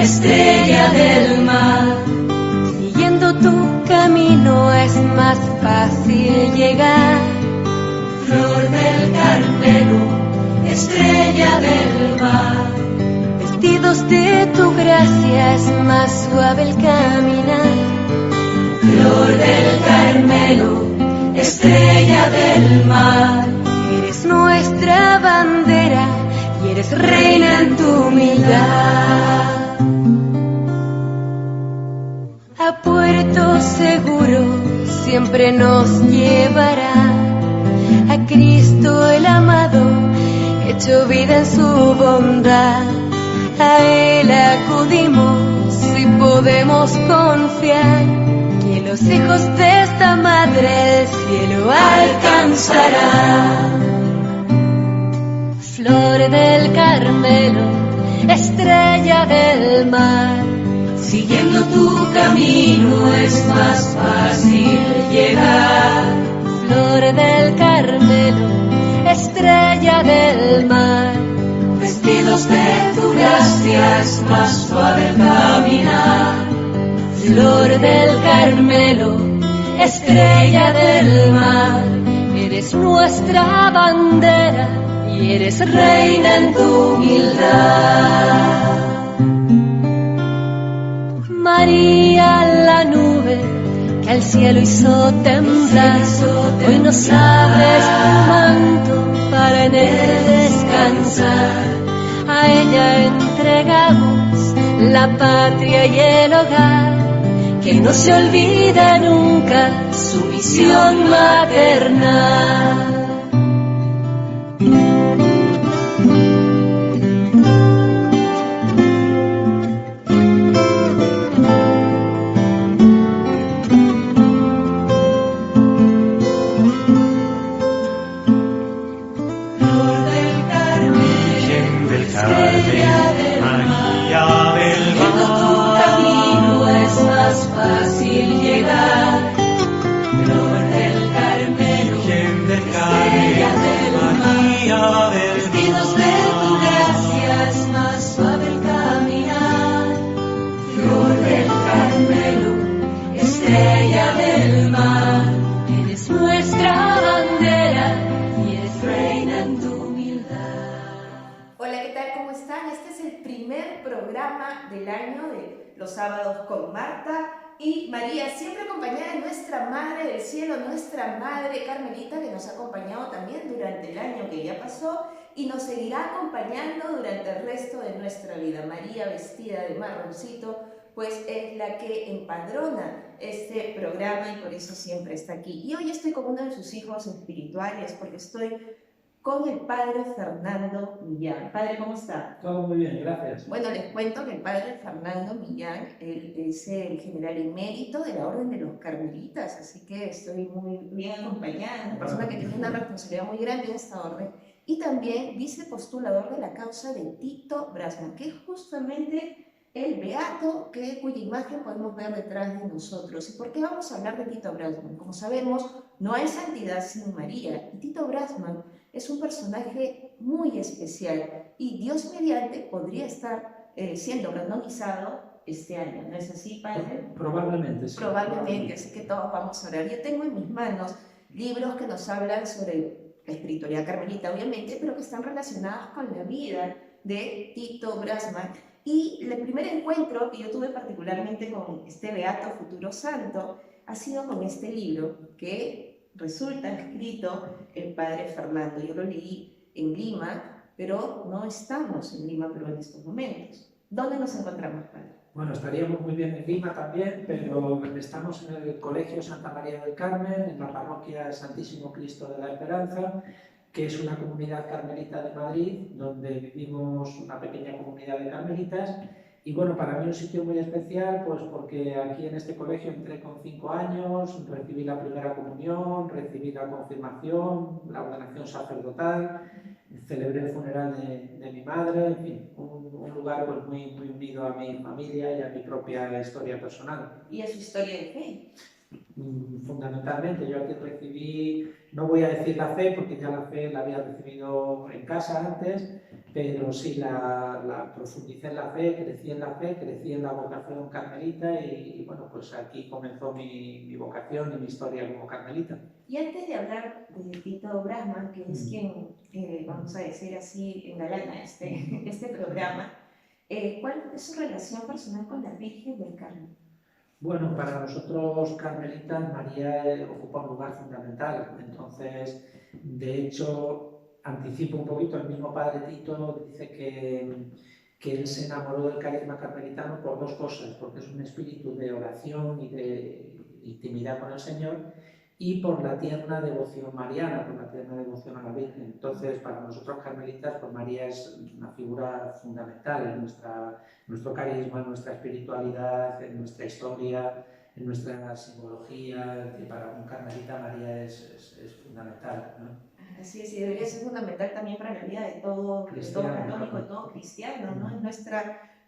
estrella del mar. Siguiendo tu camino es más fácil llegar. Flor del Carmelo, estrella del mar. Vestidos de tu gracia es más suave el caminar. Flor del Carmelo, estrella del mar. Eres nuestra bandera y eres reina en tu humildad. A puerto seguro siempre nos llevará. A Cristo el amado, hecho vida en su bondad. A Él acudimos y podemos confiar que los hijos de esta madre el cielo alcanzarán. Flor del Carmelo, estrella del mar. Siguiendo tu camino es más fácil llegar. Flor del Carmelo, estrella del mar. Vestidos de tu gracia es más suave el caminar. Flor del Carmelo, estrella del mar. Eres nuestra bandera y eres reina en tu humildad. María, la nube que al cielo hizo temblar, hoy nos abres tu manto para en él descansar. A ella entregamos la patria y el hogar, que no se olvida nunca su misión maternal. Fácil llegar. Flor del Carmelo, estrella del mar. Vestidos de tu gracia es más suave el caminar. Flor del Carmelo, estrella del mar. Eres nuestra bandera y eres reina en tu humildad. Hola, ¿qué tal? ¿Cómo están? Este es el primer programa del año de Los Sábados con Marta y María, siempre acompañada de nuestra Madre del Cielo, nuestra Madre Carmelita, que nos ha acompañado también durante el año que ya pasó y nos seguirá acompañando durante el resto de nuestra vida. María, vestida de marroncito, pues es la que empadrona este programa y por eso siempre está aquí. Y hoy estoy con uno de sus hijos espirituales porque estoy con el padre Fernando Millán. Padre, ¿cómo está? Todo muy bien, gracias. Bueno, les cuento que el padre Fernando Millán, él es el general emérito de la Orden de los Carmelitas, así que estoy muy bien acompañada, una persona que tiene una responsabilidad muy grande en esta orden, y también vicepostulador de la causa de Tito Brasman, que es justamente el beato cuya imagen podemos ver detrás de nosotros. ¿Y por qué vamos a hablar de Tito Brasman? Como sabemos, no hay santidad sin María, y Tito Brasman es un personaje muy especial y Dios mediante podría estar siendo canonizado este año, ¿no es así, padre? Probablemente, sí. Probablemente, así que todos vamos a orar. Yo tengo en mis manos libros que nos hablan sobre la espiritualidad carmelita, obviamente, pero que están relacionados con la vida de Tito Brasman. Y el primer encuentro que yo tuve particularmente con este beato futuro santo ha sido con este libro que resulta escrito el padre Fernando. Yo lo leí en Lima, pero no estamos en Lima, pero en estos momentos. ¿Dónde nos encontramos, padre? Bueno, estaríamos muy bien en Lima también, pero estamos en el Colegio Santa María del Carmen, en la parroquia Santísimo Cristo de la Esperanza, que es una comunidad carmelita de Madrid, donde vivimos una pequeña comunidad de carmelitas. Y bueno, para mí un sitio muy especial, pues porque aquí en este colegio entré con 5 años, recibí la primera comunión, recibí la confirmación, la ordenación sacerdotal, celebré el funeral de mi madre, en fin, un lugar pues muy unido a mi familia y a mi propia historia personal. ¿Y a su historia de fe? Fundamentalmente, yo aquí recibí, no voy a decir la fe porque ya la fe la había recibido en casa antes, pero sí, profundicé en la fe, crecí en la vocación carmelita y bueno, pues aquí comenzó mi vocación y mi historia como carmelita. Y antes de hablar de Tito Brasman, que es quien, vamos a decir así, engalana este programa, ¿cuál es su relación personal con la Virgen del Carmen? Bueno, para nosotros carmelitas María ocupa un lugar fundamental. Entonces, de hecho, anticipo un poquito, el mismo padre Tito dice que él se enamoró del carisma carmelitano por dos cosas, porque es un espíritu de oración y de intimidad con el Señor, y por la tierna devoción mariana, por la tierna devoción a la Virgen. Entonces, para nosotros carmelitas, pues María es una figura fundamental en nuestro carisma, en nuestra espiritualidad, en nuestra historia, en nuestra simbología. Que para un carmelita María es fundamental, ¿no? Así es, y debería ser fundamental también para la vida de todo católico, de todo cristiano, ¿no? Es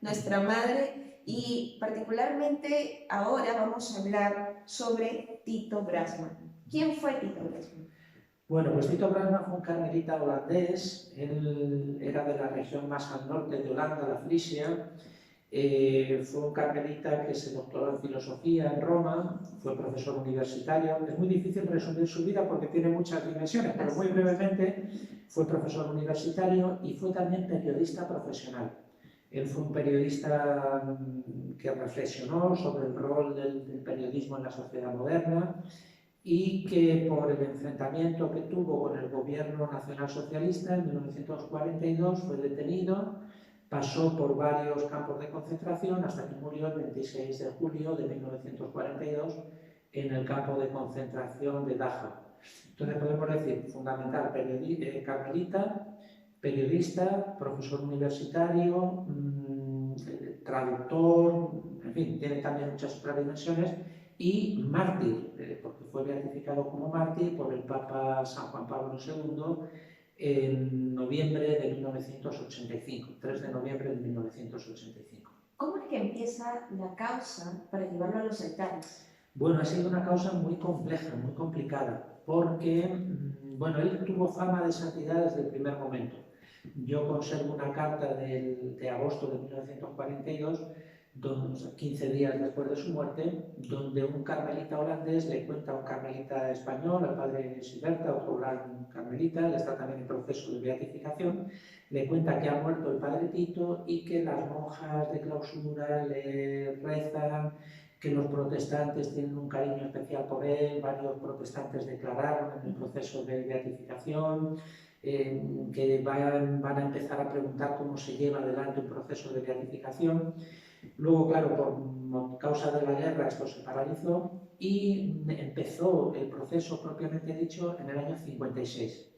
nuestra madre, y particularmente ahora vamos a hablar sobre Tito Brasman. ¿Quién fue Tito Brasman? Bueno, pues Tito Brasman fue un carmelita holandés. Él era de la región más al norte de Holanda, la Frisia. Fue un carmelita que se doctoró en filosofía en Roma, fue profesor universitario. Es muy difícil resumir su vida porque tiene muchas dimensiones, pero muy brevemente fue profesor universitario y fue también periodista profesional. Él fue un periodista que reflexionó sobre el rol del periodismo en la sociedad moderna y que por el enfrentamiento que tuvo con el gobierno nacionalsocialista en 1942 fue detenido, pasó por varios campos de concentración hasta que murió el 26 de julio de 1942 en el campo de concentración de Dachau. Entonces podemos decir, fundamental, carmelita, periodista, profesor universitario, traductor, en fin, tiene también muchas otras dimensiones, y mártir, porque fue beatificado como mártir por el Papa San Juan Pablo II en noviembre de 1985, 3 de noviembre de 1985. ¿Cómo es que empieza la causa para llevarlo a los altares? Bueno, ha sido una causa muy compleja, muy complicada, porque bueno, él tuvo fama de santidad desde el primer momento. Yo conservo una carta de agosto de 1942, 15 días después de su muerte, donde un carmelita holandés le cuenta a un carmelita español, al padre Siberta, otro gran carmelita, él está también en proceso de beatificación, le cuenta que ha muerto el padre Tito y que las monjas de clausura le rezan, que los protestantes tienen un cariño especial por él, varios protestantes declararon en el proceso de beatificación, que van a empezar a preguntar cómo se lleva adelante un proceso de beatificación. Luego, claro, por causa de la guerra esto se paralizó y empezó el proceso propiamente dicho en el año 56.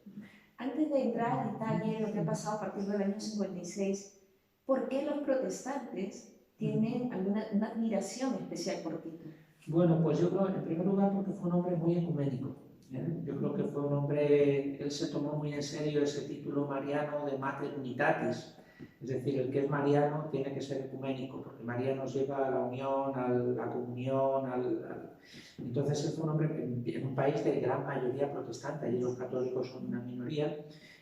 Antes de entrar al detalle de lo que ha pasado a partir del año 56, ¿por qué los protestantes tienen una admiración especial por Tito? Bueno, pues yo creo, en primer lugar, porque fue un hombre muy ecuménico. Yo creo que fue un hombre, él se tomó muy en serio ese título mariano de Mater Unitatis, es decir, el que es mariano tiene que ser ecuménico, porque María nos lleva a la unión, a la comunión, Entonces él fue un hombre en un país de gran mayoría protestante, allí los católicos son una minoría.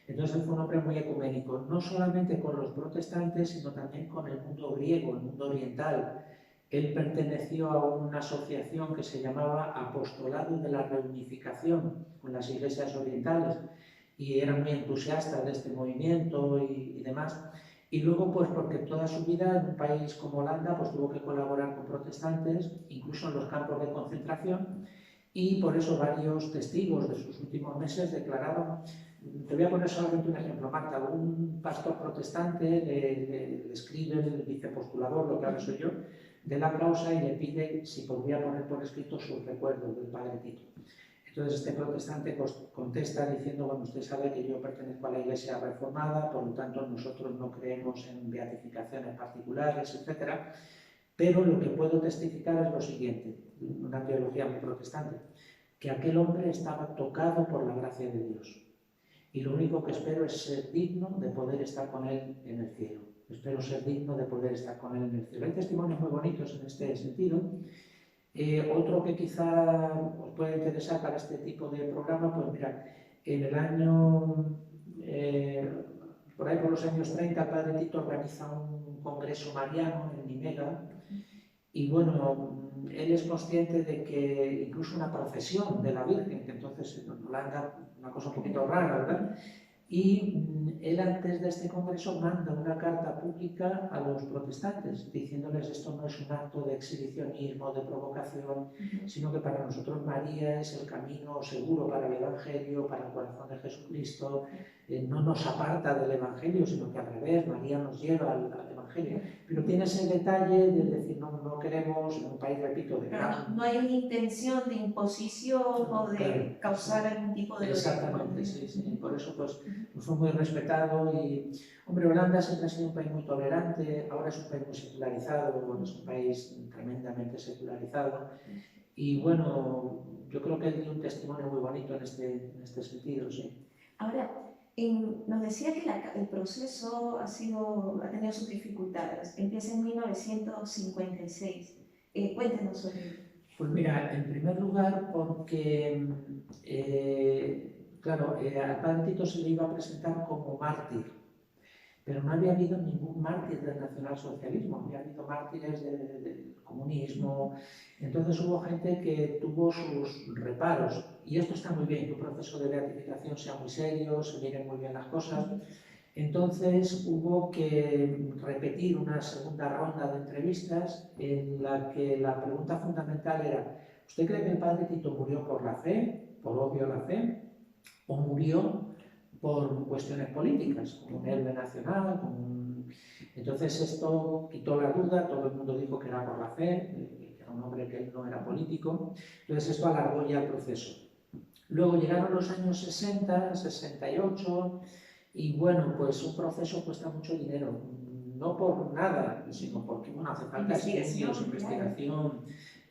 Entonces él fue un hombre muy ecuménico, no solamente con los protestantes, sino también con el mundo griego, el mundo oriental. Él perteneció a una asociación que se llamaba Apostolado de la Reunificación con las iglesias orientales y era muy entusiasta de este movimiento y demás. Y luego, pues porque toda su vida en un país como Holanda, pues tuvo que colaborar con protestantes, incluso en los campos de concentración, y por eso varios testigos de sus últimos meses declararon. Te voy a poner solamente un ejemplo, Marta. Un pastor protestante le escribe el vicepostulador, lo que ahora soy yo, de la causa y le pide si podría poner por escrito sus recuerdos del padre Tito. Entonces este protestante contesta diciendo, bueno, usted sabe que yo pertenezco a la Iglesia Reformada, por lo tanto nosotros no creemos en beatificaciones particulares, etc. Pero lo que puedo testificar es lo siguiente, una teología muy protestante, que aquel hombre estaba tocado por la gracia de Dios. Y lo único que espero es ser digno de poder estar con él en el cielo. Espero ser digno de poder estar con él en el cielo. Hay testimonios muy bonitos en este sentido. Otro que quizá os pueda interesar para este tipo de programa, pues mira, en el año por ahí por los años 30 el padre Tito organiza un congreso mariano en Nimega y bueno, él es consciente de que incluso una procesión de la Virgen, que entonces en Holanda una cosa un poquito rara, ¿verdad? Y él antes de este congreso manda una carta pública a los protestantes diciéndoles esto no es un acto de exhibicionismo, de provocación, sino que para nosotros María es el camino seguro para el Evangelio, para el corazón de Jesucristo, no nos aparta del Evangelio, sino que al revés, María nos lleva al Evangelio. Pero tiene ese detalle de decir, no queremos, en un país, repito, de gran... No hay una intención de imposición o de causar algún tipo de... Exactamente, sí. Por eso pues fue muy respetado y, hombre, Holanda siempre ha sido un país muy tolerante, ahora es un país muy secularizado, bueno, es un país tremendamente secularizado y bueno, yo creo que dio un testimonio muy bonito en este sentido, sí. Ahora, nos decía que el proceso ha tenido sus dificultades. Empieza en 1956. Cuéntenos sobre ello. Pues mira, en primer lugar porque, claro, al padre Tito se le iba a presentar como mártir, pero no había habido ningún mártir del nacionalsocialismo, había habido mártires del comunismo, entonces hubo gente que tuvo sus reparos, y esto está muy bien, que un proceso de beatificación sea muy serio, se miren muy bien las cosas, entonces hubo que repetir una segunda ronda de entrevistas en la que la pregunta fundamental era ¿usted cree que el padre Tito murió por la fe, por odio a la fe, o murió por cuestiones políticas, como un héroe nacional? Entonces esto quitó la duda, todo el mundo dijo que era por la fe, que era un hombre que no era político, entonces esto alargó ya el proceso. Luego llegaron los años 60, 68, y bueno, pues un proceso cuesta mucho dinero, no por nada, sino porque bueno, hace falta estudios, investigación,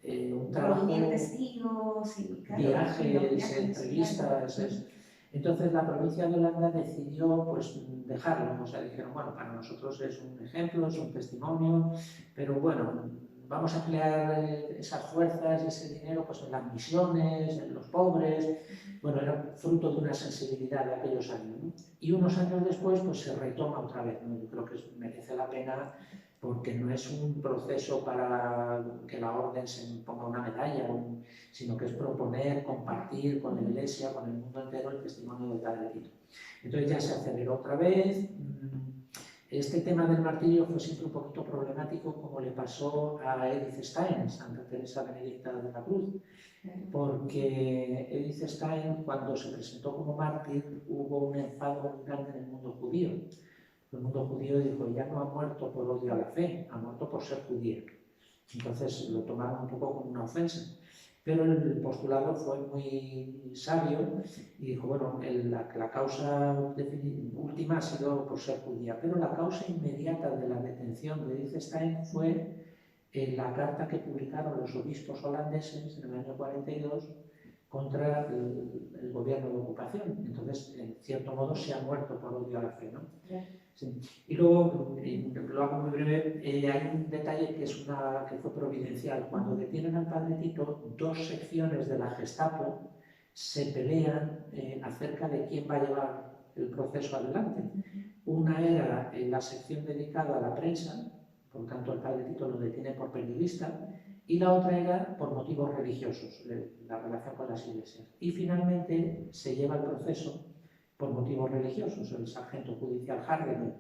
un trabajo, testigos, viajes, entrevistas. Entonces la provincia de Holanda decidió pues dejarlo, o sea, dijeron, bueno, para nosotros es un ejemplo, es un testimonio, pero bueno, vamos a emplear esas fuerzas y ese dinero pues en las misiones, en los pobres. Bueno, era fruto de una sensibilidad de aquellos años, ¿no? Y unos años después pues se retoma otra vez, ¿no? Yo creo que merece la pena porque no es un proceso para que la orden se ponga una medalla, sino que es proponer, compartir con la Iglesia, con el mundo entero, el testimonio del Padre Tito. Entonces ya se aceleró otra vez. Este tema del martirio fue siempre un poquito problemático, como le pasó a Edith Stein, Santa Teresa Benedicta de la Cruz, porque Edith Stein, cuando se presentó como mártir, hubo un enfado muy grande en el mundo judío. El mundo judío dijo, ya no ha muerto por odio a la fe, ha muerto por ser judía. Entonces lo tomaron un poco como una ofensa. Pero el postulador fue muy sabio y dijo, bueno, la causa última ha sido por ser judía, pero la causa inmediata de la detención de Edith Stein fue la carta que publicaron los obispos holandeses en el año 42 contra el gobierno de ocupación. Entonces, en cierto modo, se ha muerto por odio a la fe, ¿no? Sí. Y luego, lo hago muy breve, hay un detalle que fue providencial. Cuando detienen al padre Tito, dos secciones de la Gestapo se pelean acerca de quién va a llevar el proceso adelante. Una era la sección dedicada a la prensa, por lo tanto el padre Tito lo detiene por periodista, y la otra era por motivos religiosos, la relación con las iglesias. Y finalmente se lleva el proceso por motivos religiosos, el sargento judicial Hardeman.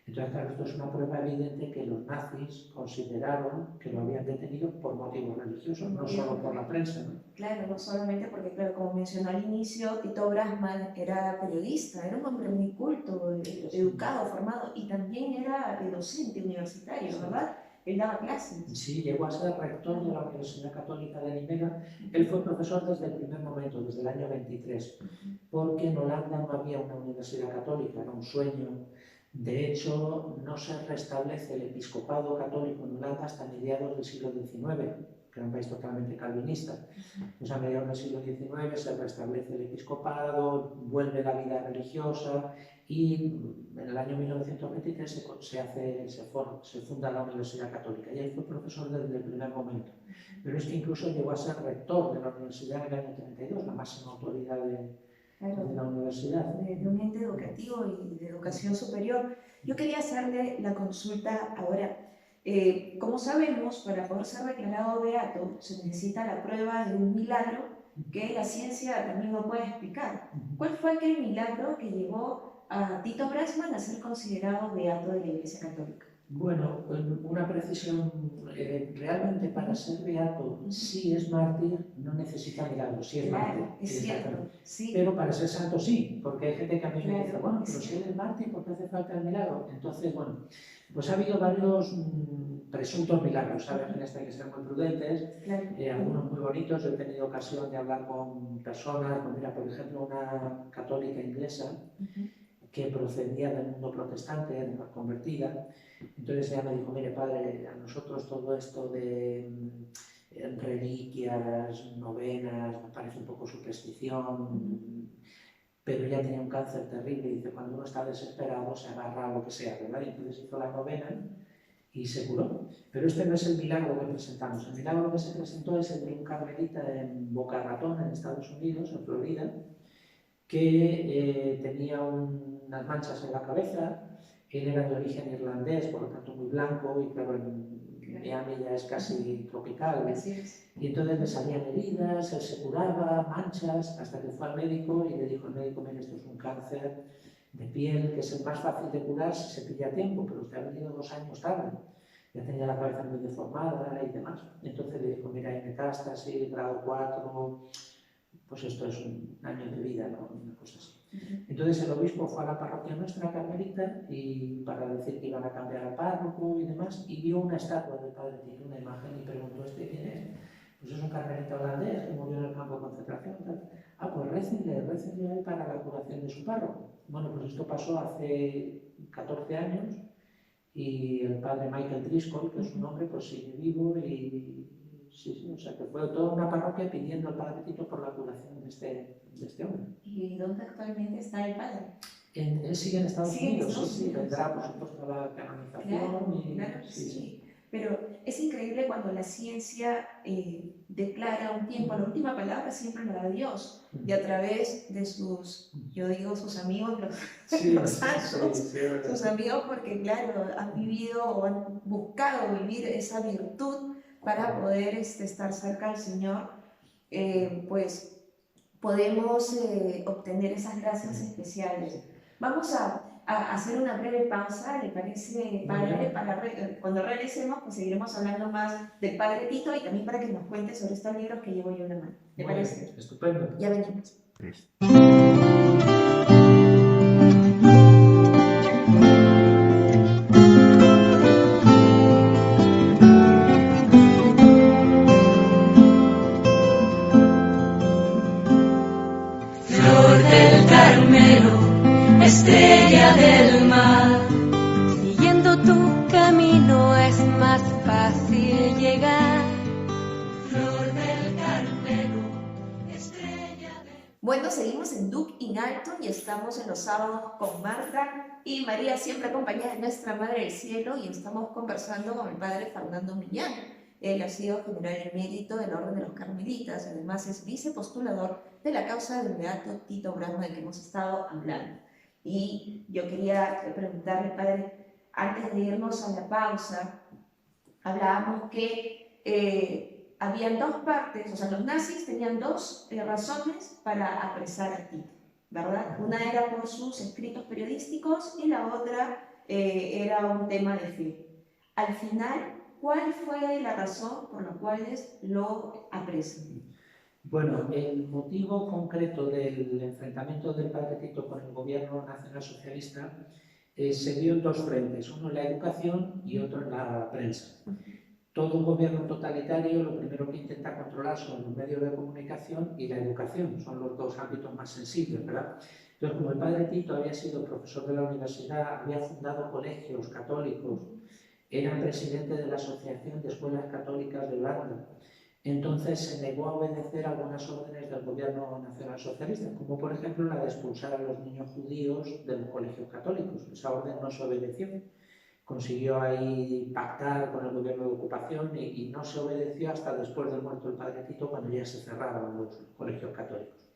Entonces, claro, esto es una prueba evidente que los nazis consideraron que lo habían detenido por motivos religiosos, no solo por la prensa, ¿no? Claro, no solamente porque, claro, como mencionó al inicio, Tito Brasman era periodista, era un hombre muy culto, educado, formado, y también era docente universitario, ¿verdad? Él daba clases. Sí, llegó a ser rector de la Universidad Católica de Nimega. Él fue profesor desde el primer momento, desde el año 23, porque en Holanda no había una universidad católica, era un sueño. De hecho, no se restablece el episcopado católico en Holanda hasta mediados del siglo XIX, que era un país totalmente calvinista. Pues a mediados del siglo XIX se restablece el episcopado, vuelve la vida religiosa y en el año 1923 se funda la Universidad Católica y él fue profesor desde el primer momento. Pero es que incluso llegó a ser rector de la universidad en el año 32, la máxima autoridad Claro, de la universidad. de un ente educativo y de educación superior. Yo quería hacerle la consulta ahora. Como sabemos, para poder ser declarado beato se necesita la prueba de un milagro que la ciencia también no puede explicar. ¿Cuál fue aquel milagro que llevó a Tito Brasman a ser considerado beato de la Iglesia Católica? Bueno, una precisión, realmente para ser beato, si es mártir, no necesita milagros, si es mártir. Claro, es cierto, sí. Pero para ser santo sí, porque hay gente que a mí me dice, Claro, bueno, pero es si eres mártir, ¿por qué hace falta el milagro? Entonces, bueno, pues ha habido varios presuntos milagros, ¿sabes? En esto hay que ser muy prudentes, Claro. algunos muy bonitos. Yo he tenido ocasión de hablar con personas, pues mira, por ejemplo, una católica inglesa que procedía del mundo protestante, de la convertida. Entonces ella me dijo, mire padre, a nosotros todo esto de reliquias, novenas, me parece un poco superstición, pero ella tenía un cáncer terrible y dice, cuando uno está desesperado se agarra a lo que sea, ¿verdad? Y entonces hizo la novena y se curó. Pero este no es el milagro que presentamos. El milagro que se presentó es el de un carmelita en Boca Ratón, en Estados Unidos, en Florida, que tenía unas manchas en la cabeza. Él era de origen irlandés, por lo tanto muy blanco, y claro, en Miami ya es casi tropical. Y entonces le salían heridas, él se curaba, manchas, hasta que fue al médico y le dijo al médico, mire, esto es un cáncer de piel, que es el más fácil de curar si se pilla a tiempo, pero usted ha venido 2 años tarde. Ya tenía la cabeza muy deformada y demás. Entonces le dijo, mira, hay metástasis, grado 4, pues esto es un año de vida, ¿no? Una cosa así. Entonces el obispo fue a la parroquia nuestra, Carmelita, y para decir que iban a cambiar al párroco y demás, y vio una estatua del Padre Tito, una imagen, y preguntó, ¿este quién es? Pues es un carmelita holandés que murió en el campo de concentración. Tal. Ah, pues récenle a él para la curación de su párroco. Bueno, pues esto pasó hace 14 años, y el padre Michael Driscoll, que es un hombre, pues sigue vivo y sí, o sea que fue toda una parroquia pidiendo al Padre Tito por la curación de este hombre. ¿Y dónde actualmente está el padre? Él sigue en Estados Unidos, sí, Unidos. vendrá por supuesto a la canonización. Claro, sí. Pero es increíble cuando la ciencia declara un tiempo, la última palabra siempre la da Dios, y a través de sus, yo digo sus amigos, los santos, sus amigos, porque claro, han vivido o han buscado vivir esa virtud para poder estar cerca del Señor, pues podemos obtener esas gracias especiales. Vamos a hacer una breve pausa, ¿le parece, padre? Cuando regresemos, pues seguiremos hablando más del Padre Tito y también para que nos cuente sobre estos libros que llevo yo en la mano. ¿Le parece? Estupendo. Ya venimos. Flor del Carmelo, estrella del mar, siguiendo tu camino es más fácil llegar. Flor del Carmelo, estrella del... Bueno, seguimos en Duke in Alto y estamos en los sábados con Marta y María, siempre acompañada de nuestra Madre del Cielo, y estamos conversando con el padre Fernando Millán. Él ha sido general emérito de la Orden de los Carmelitas, además es vicepostulador de la causa del beato Tito Brasman, del que hemos estado hablando. Y yo quería preguntarle, padre, antes de irnos a la pausa, hablábamos que habían dos partes, o sea, los nazis tenían dos razones para apresar a Tito, ¿verdad? Una era por sus escritos periodísticos y la otra era un tema de fe. Al final, ¿cuál fue la razón por la cual lo apresan? Bueno, el motivo concreto del enfrentamiento del Padre Tito con el gobierno nacionalsocialista se dio en dos frentes, uno en la educación y otro en la prensa. Todo gobierno totalitario lo primero que intenta controlar son los medios de comunicación y la educación, son los dos ámbitos más sensibles, ¿verdad? Entonces, como el Padre Tito había sido profesor de la universidad, había fundado colegios católicos, era presidente de la Asociación de Escuelas Católicas de Holanda, entonces se negó a obedecer algunas órdenes del gobierno nacionalsocialista, como por ejemplo la de expulsar a los niños judíos de los colegios católicos. Esa orden no se obedeció. Consiguió ahí pactar con el gobierno de ocupación y no se obedeció hasta después del muerto del Padre Tito, cuando ya se cerraron los colegios católicos.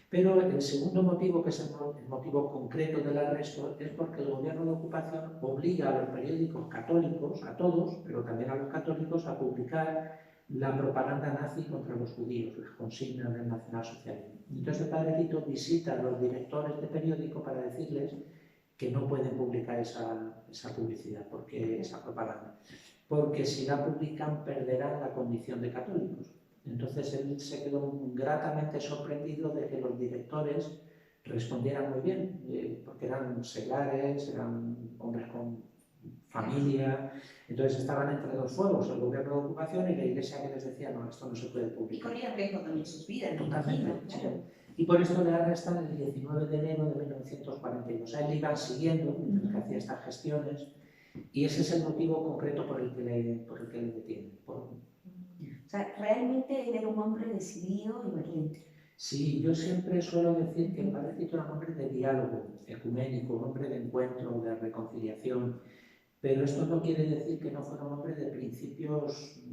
Pero el segundo motivo, que es el motivo concreto del arresto, es porque el gobierno de ocupación obliga a los periódicos católicos, a todos, pero también a los católicos, a publicar la propaganda nazi contra los judíos, las consignas del nacionalsocialismo. Entonces el padre Tito visita a los directores de periódico para decirles que no pueden publicar esa publicidad, esa propaganda, porque si la publican perderán la condición de católicos. Entonces él se quedó gratamente sorprendido de que los directores respondieran muy bien, porque eran seglares, eran hombres con familia, entonces estaban entre dos fuegos, el gobierno de ocupación y la iglesia, que les decía, no, esto no se puede Y publicar. corrían riesgo también sus vidas, me Totalmente, imagino, sí. claro. Y por esto le arrestan el 19 de enero de 1942. A él le iban siguiendo mientras que hacía estas gestiones, y ese es el motivo concreto por el que le detienen. O sea, realmente él era un hombre decidido y valiente. Sí, yo siempre suelo decir que el padre Tito era un hombre de diálogo ecuménico, un hombre de encuentro, de reconciliación, pero esto no quiere decir que no fuera un hombre de principios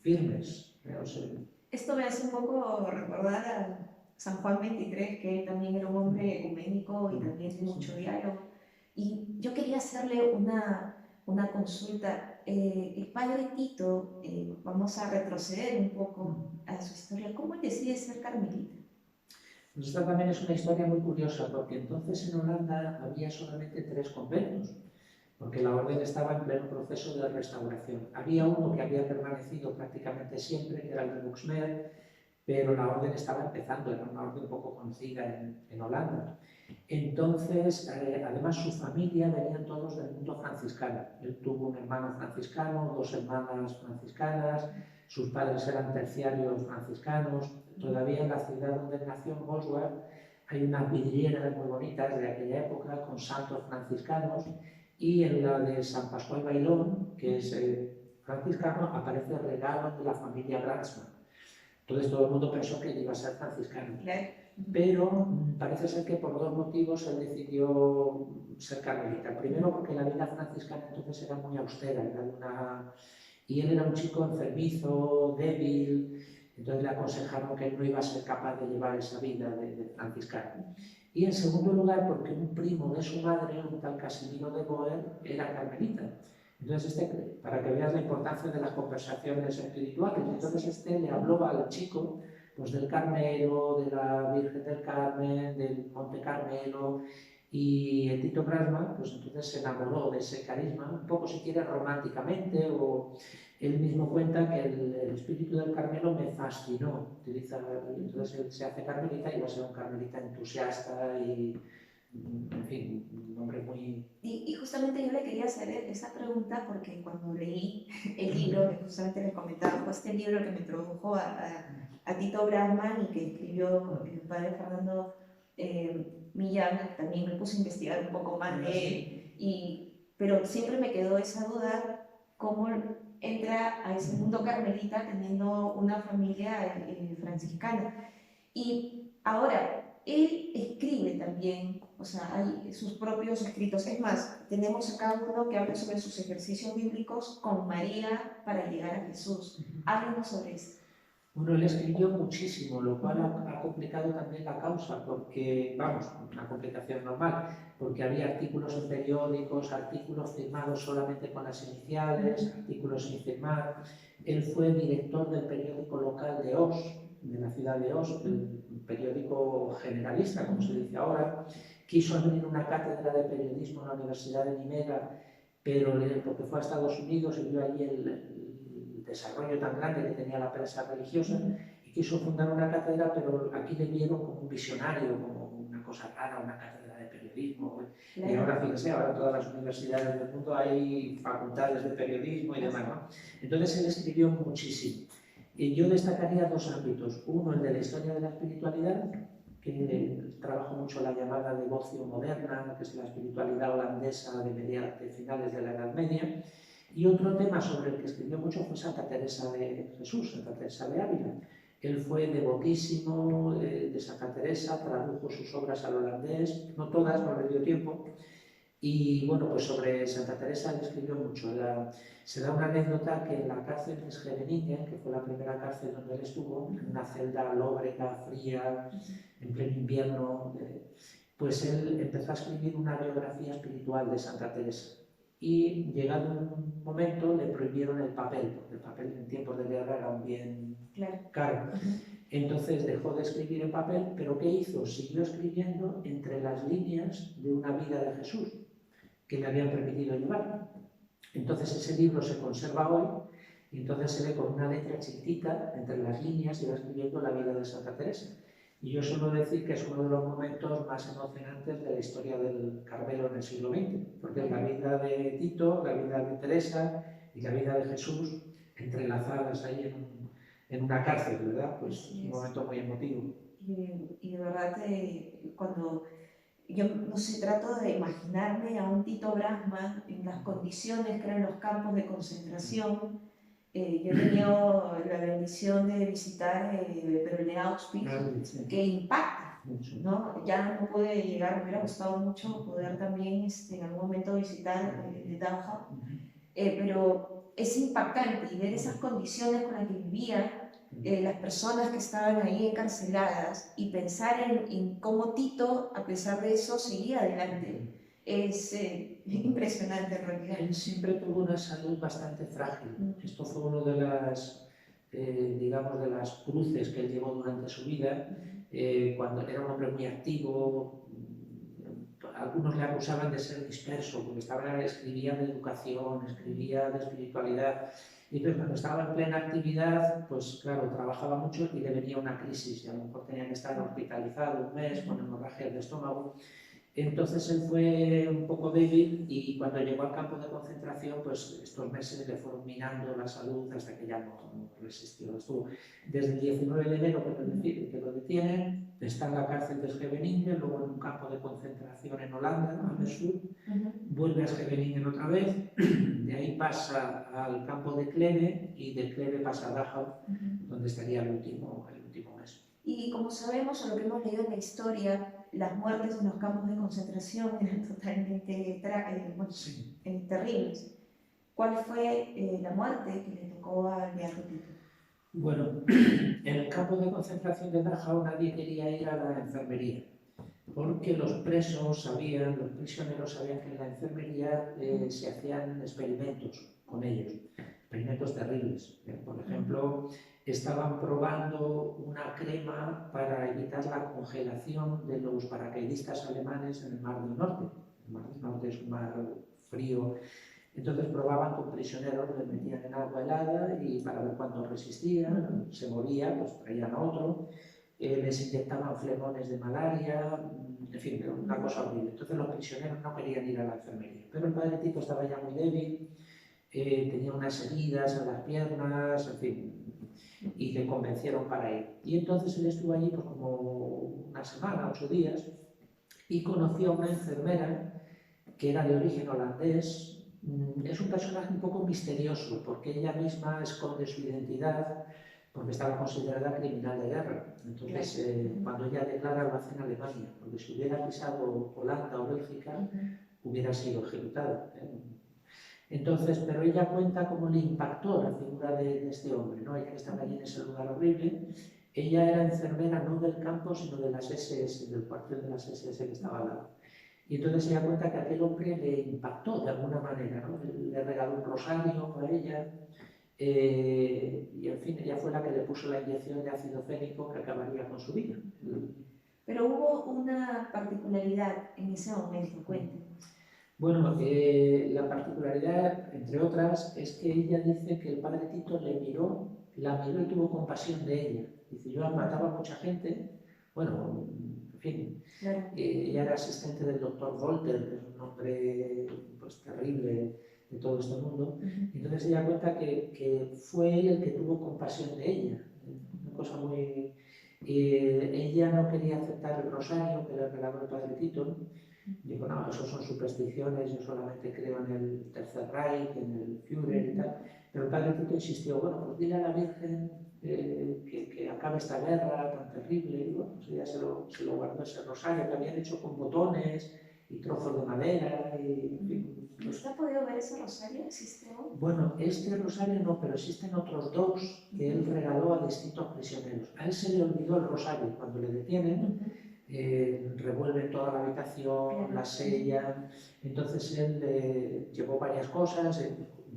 firmes. O sea, Esto me hace un poco recordar a San Juan 23, que él también era un hombre ecuménico y también de mucho diálogo. Y yo quería hacerle una consulta. El padre Tito, vamos a retroceder un poco a su historia. ¿Cómo él decide ser carmelita? Pues esta también es una historia muy curiosa, porque entonces en Holanda había solamente 3 conventos, porque la orden estaba en pleno proceso de restauración. Había uno que había permanecido prácticamente siempre, que era el de Buxmeer, pero la orden estaba empezando, era una orden poco conocida en Holanda. Entonces, además su familia venían todos del mundo franciscano. Él tuvo un hermano franciscano, 2 hermanas franciscanas, sus padres eran terciarios franciscanos. Todavía en la ciudad donde nació, en Bosworth, hay unas vidrieras muy bonitas de aquella época con santos franciscanos, y en la de San Pascual Bailón, que es franciscano, aparece el regalo de la familia Brandsman. Entonces todo el mundo pensó que iba a ser franciscano. Pero parece ser que por 2 motivos él decidió ser carmelita. Primero, porque la vida franciscana entonces era muy austera, y él era un chico enfermizo, débil, entonces le aconsejaron que él no iba a ser capaz de llevar esa vida de franciscano. Y en segundo lugar, porque un primo de su madre, un tal Casimiro de Boer, era carmelita. Entonces, para que veas la importancia de las conversaciones espirituales, entonces le habló al chico pues del Carmelo, de la Virgen del Carmen, del Monte Carmelo, y el Tito Brandsman pues entonces se enamoró de ese carisma, un poco si quiere románticamente, o él mismo cuenta que el espíritu del Carmelo me fascinó, entonces él se hace carmelita y va a ser un carmelita entusiasta y, en fin, un hombre muy... Y justamente yo le quería hacer esa pregunta porque cuando leí el libro, que justamente les comentaba, fue este libro que me introdujo a Tito Brandsman y que escribió el padre Fernando Millán, también me puse a investigar un poco más de él, pero siempre me quedó esa duda, cómo entra a ese mundo carmelita teniendo una familia franciscana. Y ahora, él escribe también, o sea, hay sus propios escritos. Es más, tenemos acá uno que habla sobre sus ejercicios bíblicos con María para llegar a Jesús. Háblanos sobre eso. Bueno, él escribió muchísimo, lo cual ha complicado también la causa, porque, vamos, una complicación normal, porque había artículos en periódicos, artículos firmados solamente con las iniciales, artículos sin firmar. Él fue director del periódico local de Oss, de la ciudad de Oss, el periódico generalista, como se dice ahora. Quiso abrir una cátedra de periodismo en la Universidad de Nimega, pero porque fue a Estados Unidos y vio allí el desarrollo tan grande que tenía la prensa religiosa, y quiso fundar una cátedra, pero aquí le vieron como un visionario, como una cosa rara, una cátedra de periodismo. Y ahora, fíjense, ahora en todas las universidades del mundo hay facultades de periodismo y demás, ¿no? Entonces él escribió muchísimo. Y yo destacaría 2 ámbitos. Uno, el de la historia de la espiritualidad, que trabajo mucho la llamada devoción moderna, que es la espiritualidad holandesa de finales de la Edad Media. Y otro tema sobre el que escribió mucho fue Santa Teresa de Jesús, Santa Teresa de Ávila. Él fue devotísimo de Santa Teresa, tradujo sus obras al holandés, no todas, no le dio tiempo, Y bueno, pues sobre Santa Teresa le escribió mucho. Se da una anécdota que en la cárcel de Scheveningen, que fue la primera cárcel donde él estuvo, en una celda lóbrega, fría, en pleno invierno, pues él empezó a escribir una biografía espiritual de Santa Teresa. Y llegado un momento le prohibieron el papel, porque el papel en tiempos de guerra era un bien caro. Entonces dejó de escribir en papel, pero ¿qué hizo? Siguió escribiendo entre las líneas de una vida de Jesús que le habían permitido llevar. Entonces ese libro se conserva hoy y entonces se ve con una letra chiquitita entre las líneas y va escribiendo la vida de Santa Teresa. Y yo suelo decir que es uno de los momentos más emocionantes de la historia del Carmelo en el siglo XX, porque es la vida de Tito, la vida de Teresa y la vida de Jesús entrelazadas ahí en una cárcel, ¿verdad? Pues es un momento muy emotivo. Y de verdad, cuando yo, no sé, trato de imaginarme a un Tito Brasman en las condiciones que eran los campos de concentración. Yo he tenido la bendición de visitar pero el de Auschwitz, que impacta, ¿no? Ya no pude llegar, me hubiera gustado mucho poder también en algún momento visitar el de Dachau, pero es impactante y ver esas condiciones con las que vivían las personas que estaban ahí encarceladas y pensar en cómo Tito, a pesar de eso, seguía adelante. Es impresionante en realidad. Él siempre tuvo una salud bastante frágil. Esto fue uno de las, digamos, de las cruces que él llevó durante su vida, cuando era un hombre muy activo. Algunos le acusaban de ser disperso, porque escribía de educación, escribía de espiritualidad. Y entonces cuando estaba en plena actividad, pues claro, trabajaba mucho y le venía una crisis y a lo mejor tenía que estar hospitalizado un mes con hemorragias de estómago. Entonces él fue un poco débil y cuando llegó al campo de concentración, pues estos meses le fueron minando la salud hasta que ya no resistió. Estuvo desde el 19 de enero que lo detienen, está en la cárcel de Scheveningen, luego en un campo de concentración en Holanda, al sur, vuelve a Scheveningen otra vez, de ahí pasa al campo de Kleve y de Kleve pasa a Dachau, donde estaría el último mes. Y como sabemos, o lo que hemos leído en la historia, las muertes en los campos de concentración eran totalmente terribles. ¿Cuál fue la muerte que le tocó al Beato Tito? Bueno, en el campo de concentración de Dachau nadie quería ir a la enfermería, porque los prisioneros sabían que en la enfermería se hacían experimentos con ellos, experimentos terribles. Por ejemplo, estaban probando una crema para evitar la congelación de los paracaidistas alemanes en el Mar del Norte. El Mar del Norte es un mar frío. Entonces probaban con prisioneros, les metían en agua helada y para ver cuánto resistían, se moría, pues traían a otro, les inyectaban flemones de malaria, en fin, una cosa horrible. Entonces los prisioneros no querían ir a la enfermería, pero el padre Tito estaba ya muy débil, tenía unas heridas en las piernas, en fin, y le convencieron para ir. Y entonces él estuvo allí pues, como una semana, 8 días, y conoció a una enfermera que era de origen holandés. Es un personaje un poco misterioso, porque ella misma esconde su identidad, porque estaba considerada criminal de guerra. Entonces, cuando ella declara, lo hace en Alemania, porque si hubiera pisado Holanda o Bélgica, hubiera sido ejecutada. Entonces, pero ella cuenta cómo le impactó la figura de este hombre, ¿no? Ella que estaba allí en ese lugar horrible. Ella era enfermera no del campo, sino de las SS, del cuartel de las SS que estaba al lado. Y entonces se da cuenta que aquel hombre le impactó de alguna manera, ¿no? Le regaló un rosario a ella, y en fin, ella fue la que le puso la inyección de ácido fénico que acabaría con su vida. Pero hubo una particularidad en ese momento, cuéntenos. Bueno, la particularidad, entre otras, es que ella dice que el padre Tito la miró y tuvo compasión de ella. Dice, yo mataba a mucha gente, bueno, en fin, ella era asistente del doctor Volter, que es un hombre pues, terrible de todo este mundo. Entonces ella cuenta que fue él el que tuvo compasión de ella, una cosa muy... ella no quería aceptar el rosario que le regaló el padre Tito. Digo, no, eso son supersticiones, yo solamente creo en el Tercer Reich, en el Führer y tal. Pero el padre Tito insistió, bueno, pues dile a la Virgen que acabe esta guerra tan terrible. Y bueno, pues ella se lo guardó ese rosario que habían hecho con botones y trozos de madera. ¿Usted ha podido ver ese rosario? ¿Existe aún? Bueno, este rosario no, pero existen otros dos que él regaló a distintos prisioneros. A él se le olvidó el rosario cuando le detienen. Revuelven toda la habitación, la sellan. Entonces él llevó varias cosas,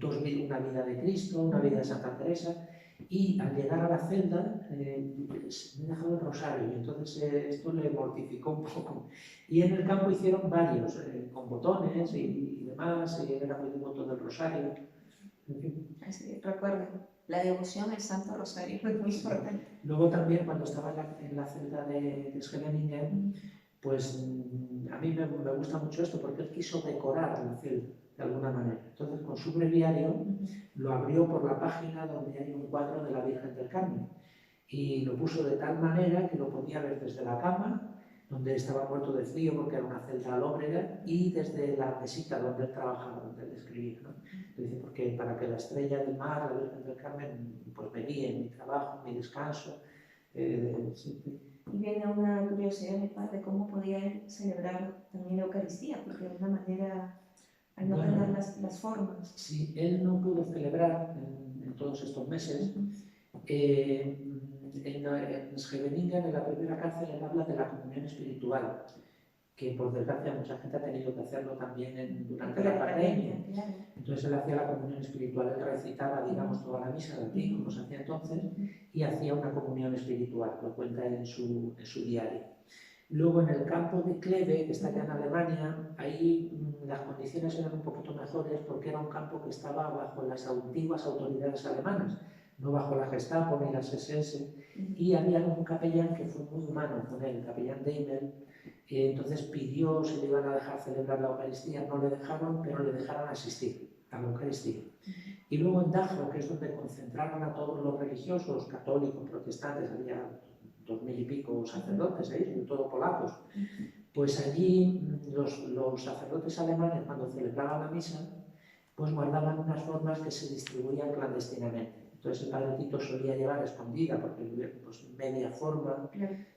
una vida de Cristo, una vida de Santa Teresa, y al llegar a la celda me he dejado el rosario, y entonces esto le mortificó un poco. Y en el campo hicieron varios, con botones y demás, y él era muy devoto del rosario. En fin. Así, recuerden, la devoción al Santo Rosario es muy importante. Luego también, cuando estaba en la celda de Scheveningen, pues a mí me gusta mucho esto, porque él quiso decorar la celda de alguna manera. Entonces, con su breviario, lo abrió por la página donde hay un cuadro de la Virgen del Carmen, y lo puso de tal manera que lo podía ver desde la cama, donde estaba muerto de frío porque era una celda lóbrega, y desde la mesita donde él trabajaba, donde él escribía, ¿no? Dice, porque para que la estrella del mar, la Virgen del Carmen, pues me guíe en mi trabajo, en mi descanso. Sí. Y viene una curiosidad, mi padre, cómo podía él celebrar también la Eucaristía, porque de una manera, al no tener las formas. Sí, él no pudo celebrar en todos estos meses. En Scheveningen, en la primera cárcel, él habla de la comunión espiritual, que por desgracia mucha gente ha tenido que hacerlo también durante la pandemia. Claro. Entonces él hacía la comunión espiritual, él recitaba, digamos, toda la misa latín, como se hacía entonces, y hacía una comunión espiritual, lo cuenta en su diario. Luego en el campo de Kleve, que está allá en Alemania, ahí las condiciones eran un poquito mejores porque era un campo que estaba bajo las antiguas autoridades alemanas, no bajo la Gestapo ni las SS, y había un capellán que fue muy humano con él, el capellán Daimel. Entonces pidió si le iban a dejar celebrar la Eucaristía, no le dejaron, pero le dejaron asistir a la Eucaristía. Y luego en Dachau, que es donde concentraron a todos los religiosos, católicos, protestantes, había 2000 y pico sacerdotes, sobre todo polacos, pues allí los sacerdotes alemanes, cuando celebraban la misa, pues guardaban unas formas que se distribuían clandestinamente. Entonces el padre Tito solía llevar escondida, porque pues, media forma,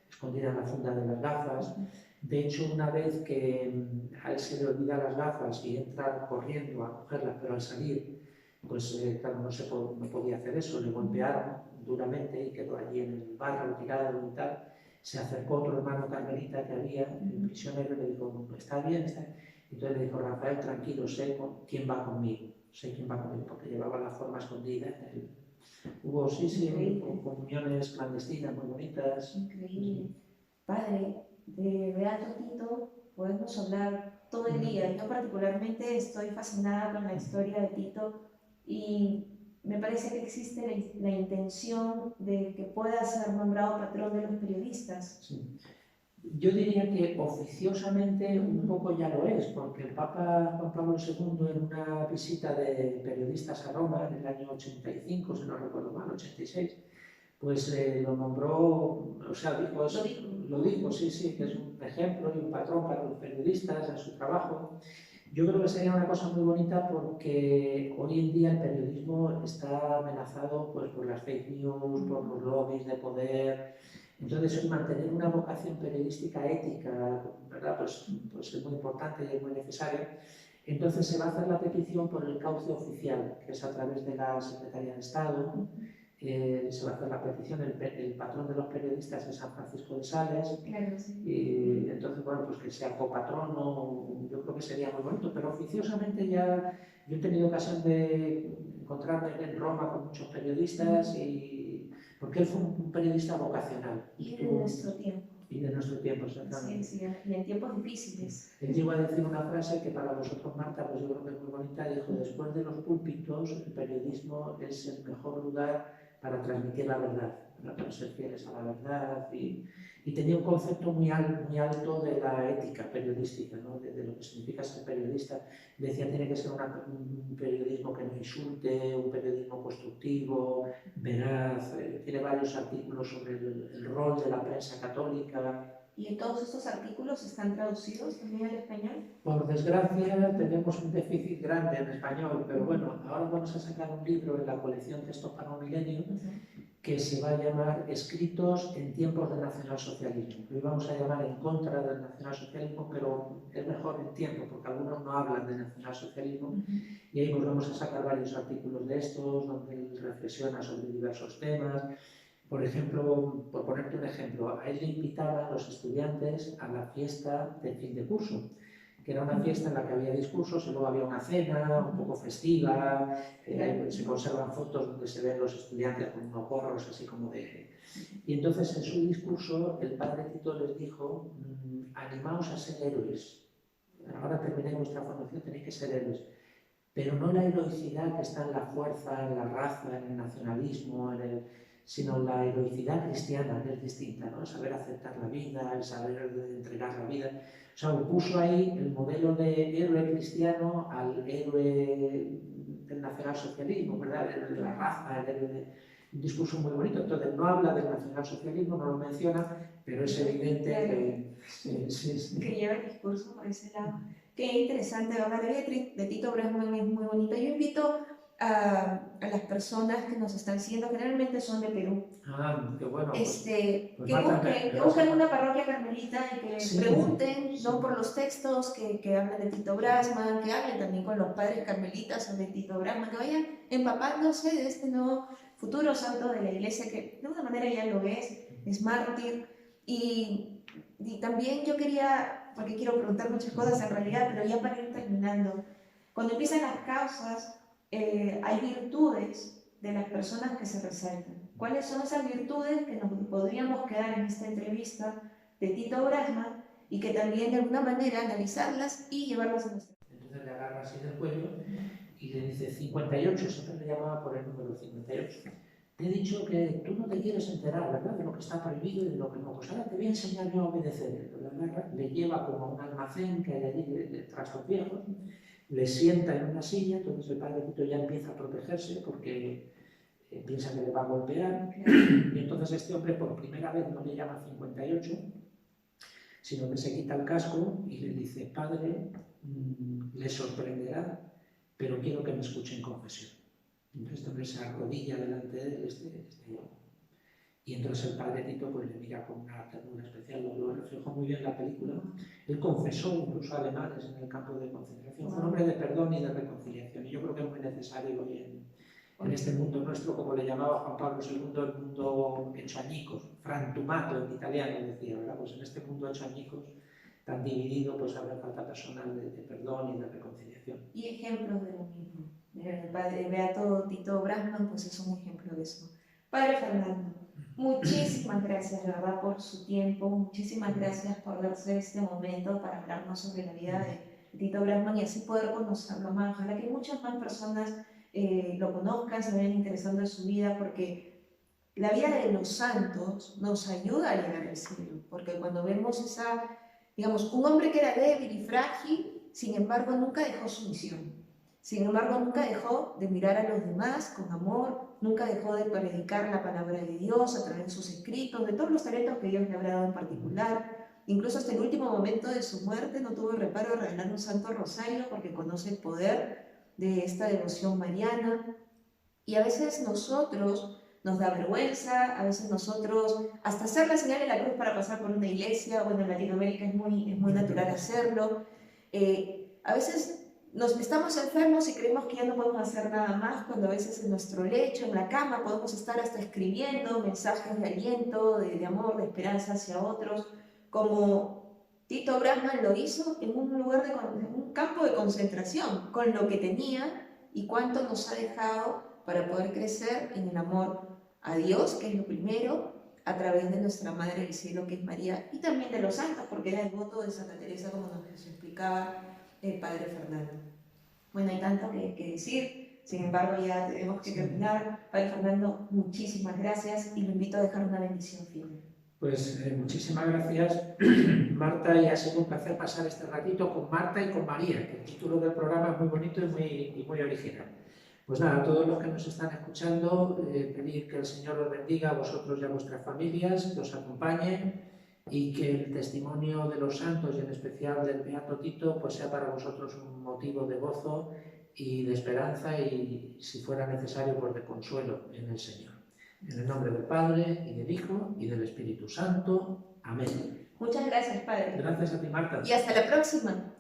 escondida en la funda de las gafas. De hecho, una vez que a él se le olvida las gafas y entra corriendo a cogerlas, pero al salir, pues claro, no podía hacer eso, le golpearon duramente y quedó allí en el barro tirado y tal. Se acercó otro hermano carmelita que había, el prisionero, y le dijo, ¿está bien? Entonces le dijo, Rafael, tranquilo, sé quién va conmigo, porque llevaba la forma escondida. Hubo, sí, comuniones clandestinas muy bonitas. Increíble. Padre, de Beato Tito podemos hablar todo el día. Yo particularmente estoy fascinada con la historia de Tito y me parece que existe la intención de que pueda ser nombrado patrón de los periodistas. Sí. Yo diría que oficiosamente un poco ya lo es, porque el Papa Juan Pablo II, en una visita de periodistas a Roma en el año 85, si no recuerdo mal, 86, pues lo nombró, o sea, lo dijo, sí, que es un ejemplo y un patrón para los periodistas en su trabajo. Yo creo que sería una cosa muy bonita porque hoy en día el periodismo está amenazado pues, por las fake news, por los lobbies de poder. Entonces, mantener una vocación periodística ética, ¿verdad? Pues es muy importante y es muy necesario. Entonces, se va a hacer la petición por el cauce oficial, que es a través de la Secretaría de Estado. Se va a hacer la petición, el patrón de los periodistas es San Francisco de Sales. Claro, sí. Y entonces, bueno, pues que sea copatrono, yo creo que sería muy bonito, pero oficiosamente ya yo he tenido ocasión de encontrarme en Roma con muchos periodistas porque él fue un periodista vocacional. Y de nuestro tiempo. Y de nuestro tiempo, exactamente. Sí, y en tiempos difíciles. Él llegó a decir una frase que para vosotros, Marta, pues yo creo que es muy bonita. Dijo, después de los púlpitos, el periodismo es el mejor lugar para transmitir la verdad, para ser fieles a la verdad. Y tenía un concepto muy alto de la ética periodística, ¿no? de lo que significa ser periodista. Decía, tiene que ser un periodismo que no insulte, un periodismo constructivo, veraz. Tiene varios artículos sobre el rol de la prensa católica. ¿Y todos estos artículos están traducidos también al español? Por desgracia tenemos un déficit grande en español, pero bueno, ahora vamos a sacar un libro en la colección Textos para un Milenio que se va a llamar Escritos en tiempos del nacionalsocialismo. Lo íbamos a llamar En contra del nacionalsocialismo, pero es mejor En tiempo, porque algunos no hablan de nacionalsocialismo, y ahí volvemos a sacar varios artículos de estos, donde él reflexiona sobre diversos temas. Por ejemplo, por ponerte un ejemplo, a él le invitaban los estudiantes a la fiesta de fin de curso, que era una fiesta en la que había discursos y luego había una cena un poco festiva, se conservan fotos donde se ven los estudiantes con unos gorros así como de... Y entonces en su discurso el padre Tito les dijo, animaos a ser héroes, ahora terminéis vuestra formación, tenéis que ser héroes, pero no la heroicidad que está en la fuerza, en la raza, en el nacionalismo, sino la heroicidad cristiana, que es distinta, ¿no? El saber aceptar la vida, el saber entregar la vida. O sea, opuso ahí el modelo de héroe cristiano al héroe del nacionalsocialismo, ¿verdad? El de la raza, el héroe de... Un discurso muy bonito. Entonces, no habla del nacionalsocialismo, no lo menciona, pero es evidente que lleva el discurso por ese lado. Qué interesante, ¿verdad? La vida de Tito Brasman es muy bonita. Yo invito a las personas que nos están siguiendo, generalmente son de Perú, qué bueno. que busquen una parroquia carmelita y que pregunten, ¿no? Por los textos que hablan de Tito Brasman, que hablen también con los padres carmelitas sobre Tito Brasman, que vayan empapándose de este nuevo futuro santo de la iglesia, que de alguna manera ya lo es mártir. Y también yo quería, porque quiero preguntar muchas cosas en realidad, pero ya para ir terminando, cuando empiezan las causas, hay virtudes de las personas que se resaltan. ¿Cuáles son esas virtudes que nos podríamos quedar en esta entrevista de Tito Brasman y que también de alguna manera analizarlas y llevarlas a nuestra vida? Entonces le agarra así del cuello y le dice 58, siempre le llamaba por el número 58. Te he dicho que tú no te quieres enterar, ¿verdad?, de lo que está prohibido y de lo que no. Pues ahora te voy a enseñar yo a obedecer. Le lleva como a un almacén que hay allí de trastos viejos, le sienta en una silla, entonces el padre Tito ya empieza a protegerse porque piensa que le va a golpear. Y entonces este hombre por primera vez no le llama 58, sino que se quita el casco y le dice, padre, le sorprenderá, pero quiero que me escuche en confesión. Entonces este hombre se arrodilla delante de él, y entonces el padre Tito pues, le mira con una ternura especial, lo reflejó muy bien en la película. Él confesó incluso a alemanes en el campo de concentración, fue un hombre de perdón y de reconciliación, y yo creo que es muy necesario hoy en este mundo nuestro, como le llamaba Juan Pablo II, el mundo hecho añicos, frantumato en italiano decía, ¿verdad? Pues en este mundo hecho añicos, tan dividido, pues habrá falta personal de perdón y de reconciliación. Y ejemplos de lo mismo. El padre Beato Tito Brasman pues es un ejemplo de eso. Padre Fernando, muchísimas gracias, de verdad, por su tiempo, muchísimas gracias por darse este momento para hablarnos sobre la vida de Tito Brasman y así poder conocerlo más. Ojalá que muchas más personas lo conozcan, se vayan interesando en su vida, porque la vida de los santos nos ayuda a llegar al cielo, porque cuando vemos digamos, un hombre que era débil y frágil, sin embargo nunca dejó su misión, sin embargo nunca dejó de mirar a los demás con amor, nunca dejó de predicar la palabra de Dios a través de sus escritos, de todos los talentos que Dios le habrá dado en particular. Incluso hasta el último momento de su muerte no tuvo reparo de regalar un santo rosario porque conoce el poder de esta devoción mariana. Y a veces nosotros nos da vergüenza, a veces nosotros, hasta hacer la señal de la cruz para pasar por una iglesia, bueno, en Latinoamérica es muy natural hacerlo. A veces estamos enfermos y creemos que ya no podemos hacer nada más, cuando a veces en nuestro lecho, en la cama, podemos estar hasta escribiendo mensajes de aliento, de amor, de esperanza hacia otros, como Tito Brasman lo hizo en un campo de concentración, con lo que tenía y cuánto nos ha dejado para poder crecer en el amor a Dios, que es lo primero, a través de nuestra Madre del Cielo, que es María, y también de los santos, porque era devoto de Santa Teresa, como nos explicaba el Padre Fernando. Bueno, hay tanto que decir, sin embargo ya tenemos que terminar. Padre Fernando, muchísimas gracias y lo invito a dejar una bendición final. Pues muchísimas gracias, Marta, y ha sido un placer pasar este ratito con Marta y con María, que el título del programa es muy bonito y muy original. Pues nada, a todos los que nos están escuchando, pedir que el Señor os bendiga a vosotros y a vuestras familias, que os acompañe y que el testimonio de los santos y en especial del Beato Tito pues sea para vosotros un motivo de gozo y de esperanza y, si fuera necesario, pues de consuelo en el Señor. En el nombre del Padre, y del Hijo, y del Espíritu Santo. Amén. Muchas gracias, Padre. Gracias a ti, Marta. Y hasta la próxima.